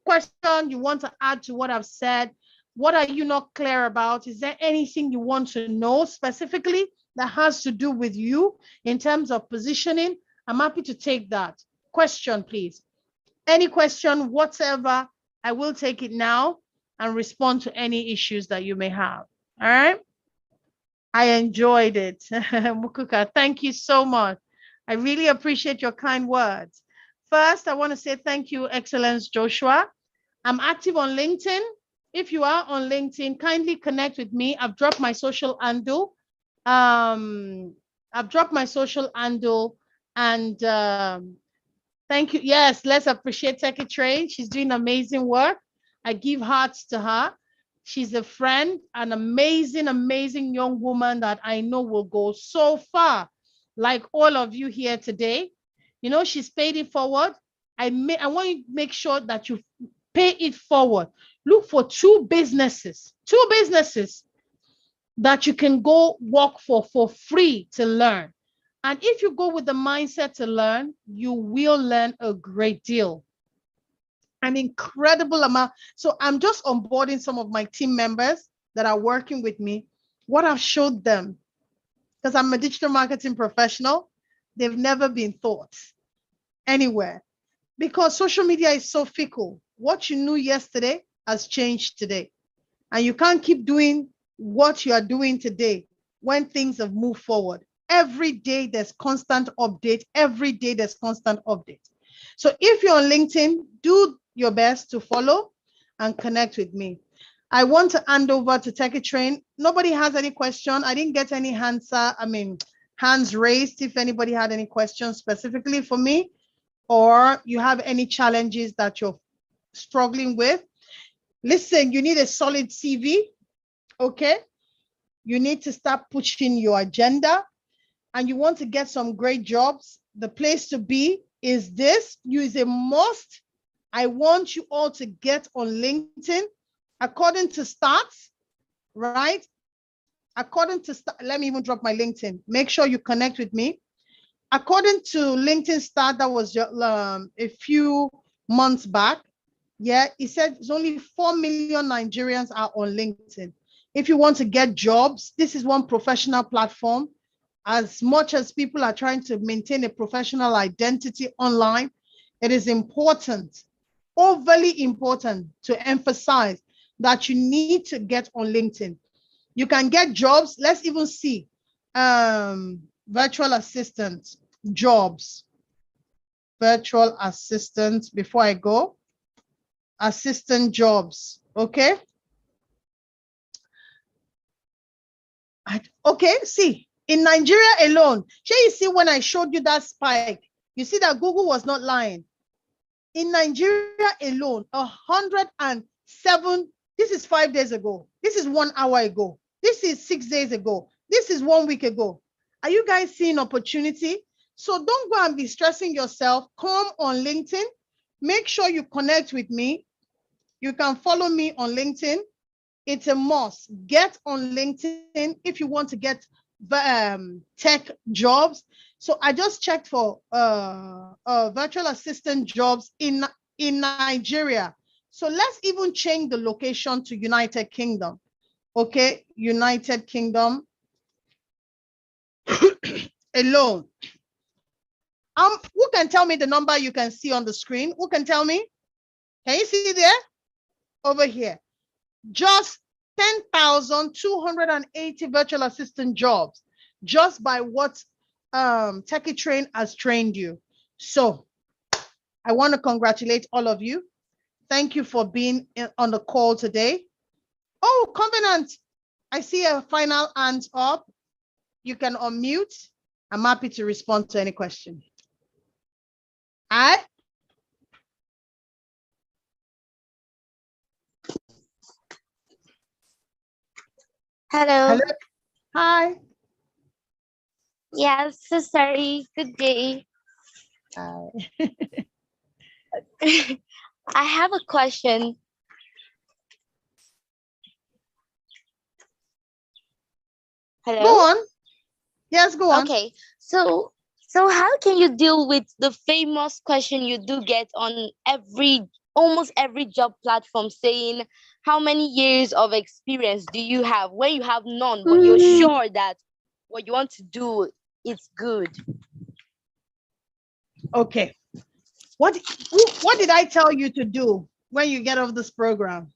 question you want to add to what I've said? What are you not clear about? Is there anything you want to know specifically that has to do with you in terms of positioning? I'm happy to take that. Question, please. Any question whatsoever, I will take it now and respond to any issues that you may have. All right? I enjoyed it. Mukuka, thank you so much. I really appreciate your kind words. First, I want to say thank you, Excellence Joshua. I'm active on LinkedIn. If you are on LinkedIn, kindly connect with me. I've dropped my social handle. And thank you. Yes, let's appreciate Techie Train. She's doing amazing work. I give hearts to her. She's a friend, an amazing, amazing young woman that I know will go so far, like all of you here today. You know, she's paid it forward. I want you to make sure that you pay it forward. Look for two businesses that you can go work for free to learn. And if you go with the mindset to learn, you will learn a great deal. An incredible amount. So I'm just onboarding some of my team members that are working with me. What I've showed them, because I'm a digital marketing professional, they've never been taught anywhere, because social media is so fickle. What you knew yesterday has changed today. And you can't keep doing what you are doing today when things have moved forward. Every day there's constant update. Every day there's constant update. So if you're on LinkedIn, do your best to follow and connect with me. I want to hand over to Techie Train. Nobody has any question. I didn't get any hands raised if anybody had any questions specifically for me, or you have any challenges that you're struggling with. Listen, you need a solid CV, okay? You need to start pushing your agenda, and you want to get some great jobs. The place to be is this. Use a must. I want you all to get on LinkedIn. According to stats, right? Let me even drop my LinkedIn. Make sure you connect with me. According to LinkedIn stat, that was a few months back. Yeah, it said it's only 4 million Nigerians are on LinkedIn. If you want to get jobs, this is one professional platform. As much as people are trying to maintain a professional identity online, it is important, overly important, to emphasize that you need to get on LinkedIn. You can get jobs. Let's even see virtual assistant jobs. Virtual assistant, before I go, assistant jobs, okay? Okay, see, in Nigeria alone, you see when I showed you that spike, you see that Google was not lying. In Nigeria alone, 107, this is 5 days ago. This is 1 hour ago. This is 6 days ago. This is 1 week ago. Are you guys seeing opportunity? So don't go and be stressing yourself. Come on LinkedIn. Make sure you connect with me. You can follow me on LinkedIn. It's a must. Get on LinkedIn if you want to get tech jobs. So I just checked for virtual assistant jobs in Nigeria. So let's even change the location to United Kingdom. Okay, United Kingdom alone. Who can tell me the number you can see on the screen? Who can tell me? Can you see there? Over here. Just 10,280 virtual assistant jobs, just by what Techie Train has trained you. So I want to congratulate all of you. Thank you for being on the call today. Oh, Covenant, I see a final hand up. You can unmute. I'm happy to respond to any question. Hello. Hello. Hi. Yes, so sorry. Good day. Hi. I have a question. Go Hello? on. Yes, go on. Okay. So how can you deal with the famous question you do get on almost every job platform saying how many years of experience do you have when you have none, but you're sure that what you want to do is good? Okay. What did I tell you to do when you get off this program?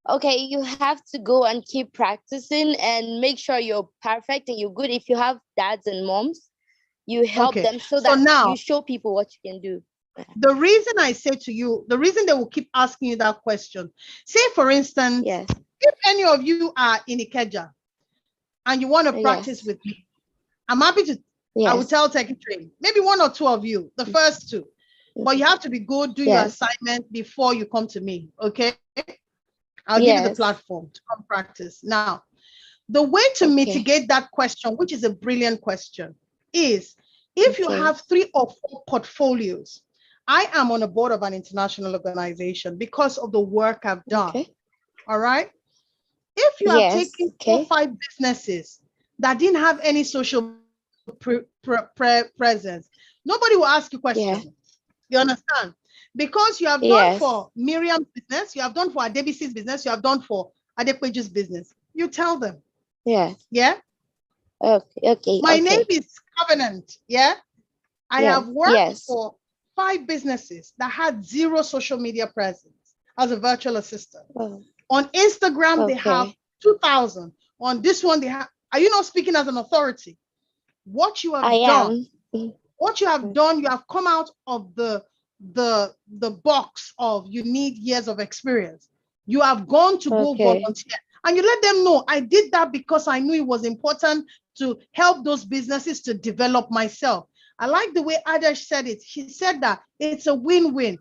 Okay, you have to go and keep practicing and make sure you're perfect and you're good. If you have dads and moms, you help Okay. them so So that now, you show people what you can do. the reason I say to you, the reason they will keep asking you that question, say for instance, Yes. if any of you are in Ikeja and you want to practice Yes. with me, I'm happy to, I will Yes. tell Trainee, maybe one or two of you, the first two, but you have to be good, do your Yes. assignment before you come to me, okay? I'll give you the Yes. platform to come practice. Now, the way to Okay. mitigate that question, which is a brilliant question, is if you Okay. have 3 or 4 portfolios. I am on a board of an international organization because of the work I've done. Okay. All right. If you have Yes. taken 4 or Okay. 5 businesses that didn't have any social presence, nobody will ask you questions. Yeah. You understand? Because you have done Yes. for Miriam's business, you have done for Adebisi's business, you have done for Adekweju's business. You tell them. Yeah. Yeah. Okay. Okay. My name Okay. is Covenant. Yeah. I Yes. have worked Yes. for 5 businesses that had 0 social media presence as a virtual assistant. Oh, On Instagram, they have okay. 2,000. On this one, they have. Are you not speaking as an authority? What you I have done, am. you have come out of the box of you need years of experience. You have gone to go Okay. volunteer, and you let them know I did that because I knew it was important to help those businesses to develop myself. I like the way Adesh said it. He said that it's a win-win.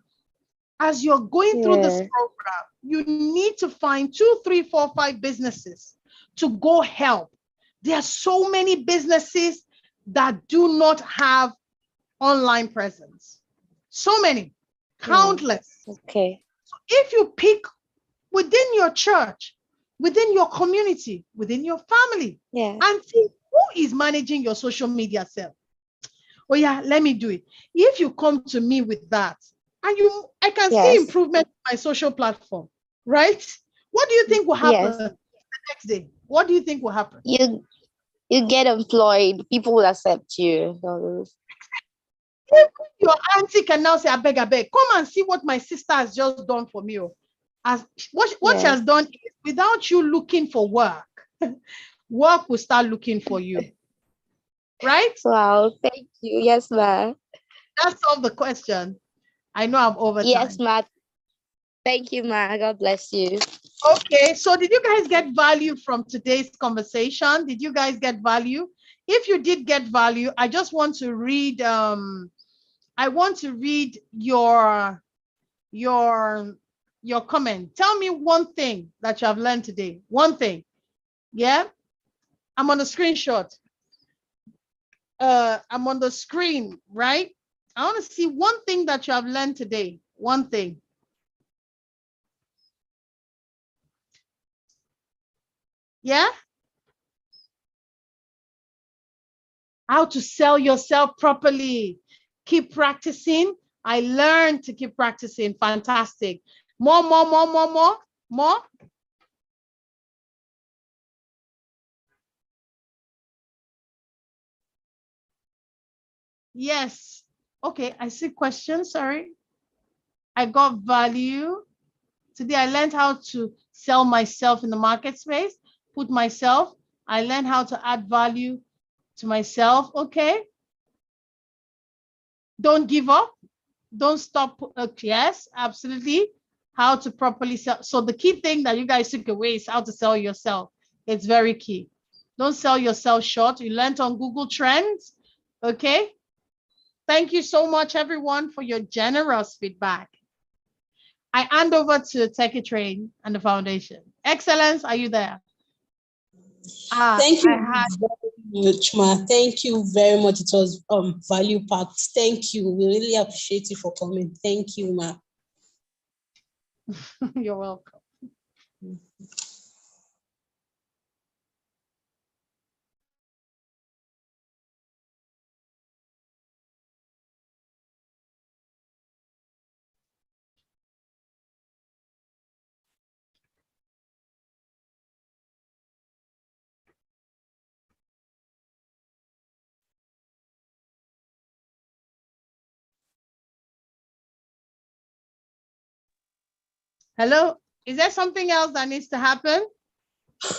As you're going through this Yeah. program, you need to find 2, 3, 4, 5 businesses to go help. There are so many businesses that do not have online presence. So many, countless. Okay. So if you pick within your church, within your community, within your family, Yeah. and see who is managing your social media self. Oh yeah, let me do it. If you come to me with that, and I can see Yes. improvement in my social platform, right? What do you think will happen Yes. the next day? What do you think will happen? You get employed. People will accept you. Even your auntie can now say, I beg, come and see what my sister has just done for me. As what she has Yes. done is without you looking for work, work will start looking for you. Right? Wow. Thank you. Yes, ma. That's all the question. I know I'm over Yes, time. ma. Thank you, ma. God bless you. Okay, so did you guys get value from today's conversation? Did you guys get value? If you did get value, I just want to read I want to read your comment. Tell me one thing that you have learned today. One thing. Yeah? I'm on the screenshot. I'm on the screen, right? I want to see one thing that you have learned today. One thing. Yeah? How to sell yourself properly. Keep practicing. I learned to keep practicing. Fantastic. More. Yes. Okay, I see questions. Sorry. I got value. Today I learned how to sell myself in the market space, put myself. I learned how to add value to myself. Okay. Don't give up. Don't stop. Yes, absolutely. How to properly sell. So the key thing that you guys took away is how to sell yourself. It's very key. Don't sell yourself short. You learned on Google Trends. Okay. Thank you so much, everyone, for your generous feedback. I hand over to Trainee and the foundation. Excellence, are you there? Thank I you had very much, Ma. Thank you very much. It was value packed. Thank you. We really appreciate you for coming. Thank you, Ma. You're welcome. Hello, is there something else that needs to happen?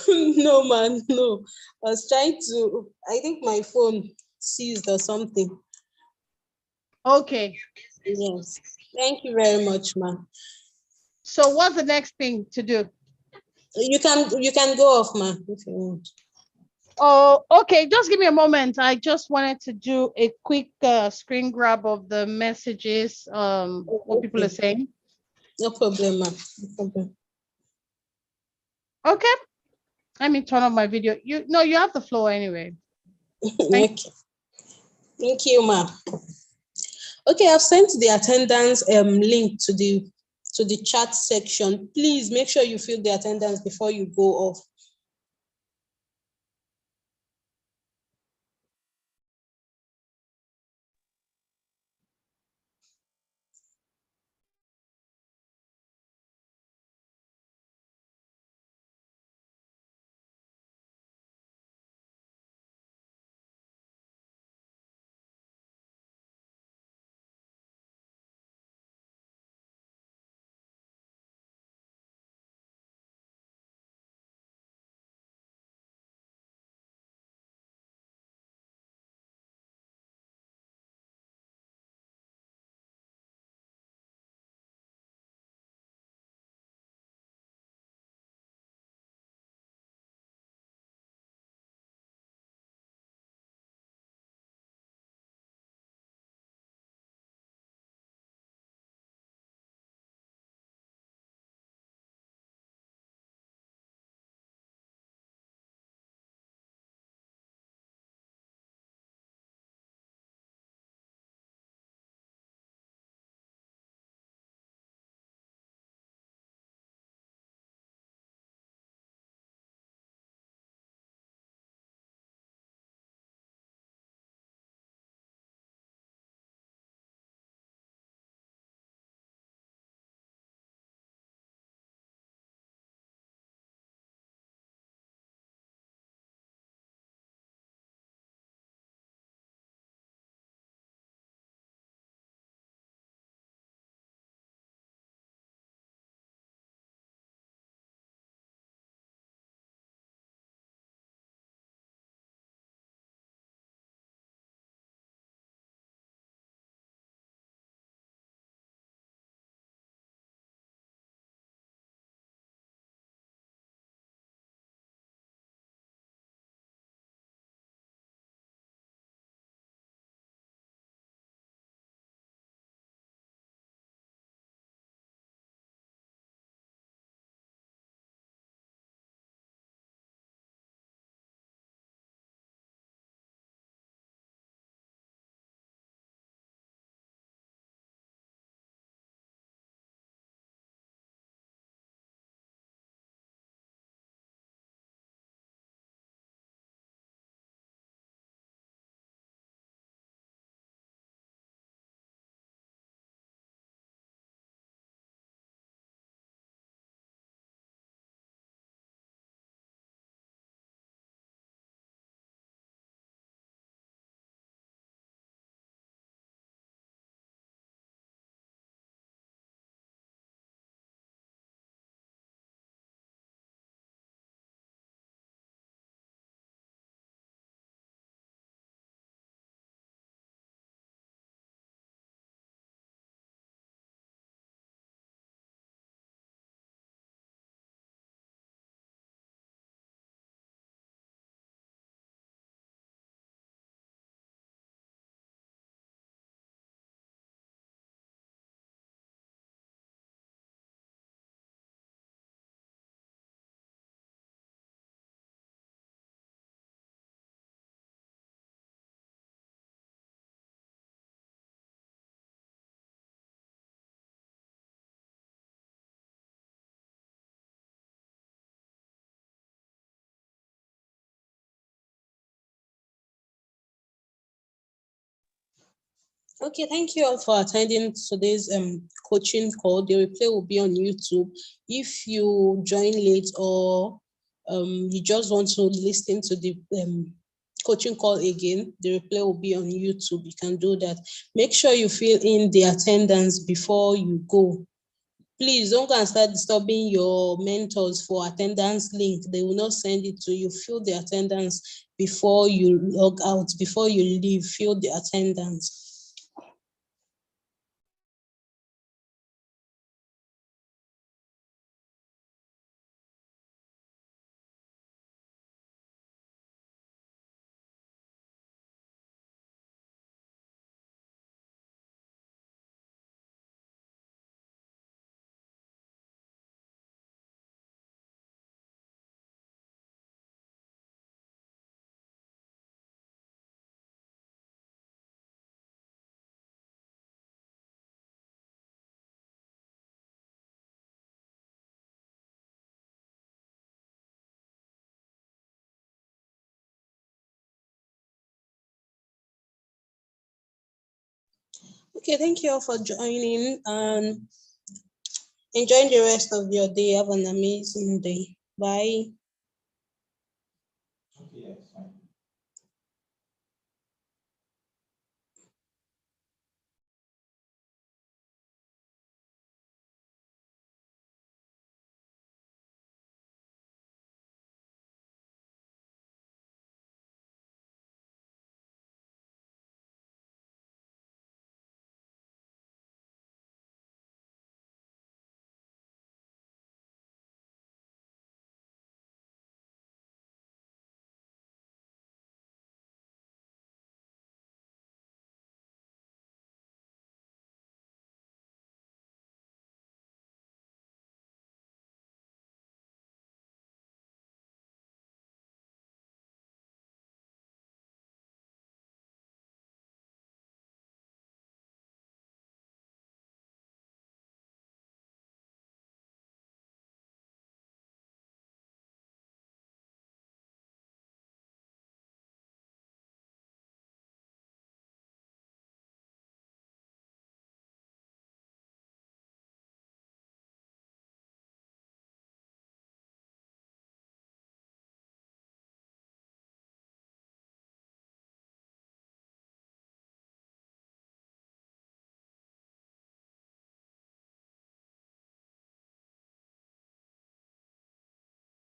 No, man, no. I was trying to, I think my phone seized or something. Okay. Yes. Thank you very much, man. So what's the next thing to do? You can go off, man, if you want. Oh, okay. Just give me a moment. I just wanted to do a quick screen grab of the messages, what people are Okay. saying. No problem, man. No problem. Okay. Let me turn off my video. You have the floor anyway. Okay. Thank you, ma. Okay, I've sent the attendance link to the chat section. Please make sure you fill the attendance before you go off. Okay, thank you all for attending today's coaching call. The replay will be on YouTube. If you join late or you just want to listen to the coaching call again, the replay will be on YouTube. You can do that. Make sure you fill in the attendance before you go. Please don't go and start disturbing your mentors for attendance link. They will not send it to you. Fill the attendance before you log out, before you leave. Fill the attendance. Okay, thank you all for joining and enjoy the rest of your day. Have an amazing day. Bye.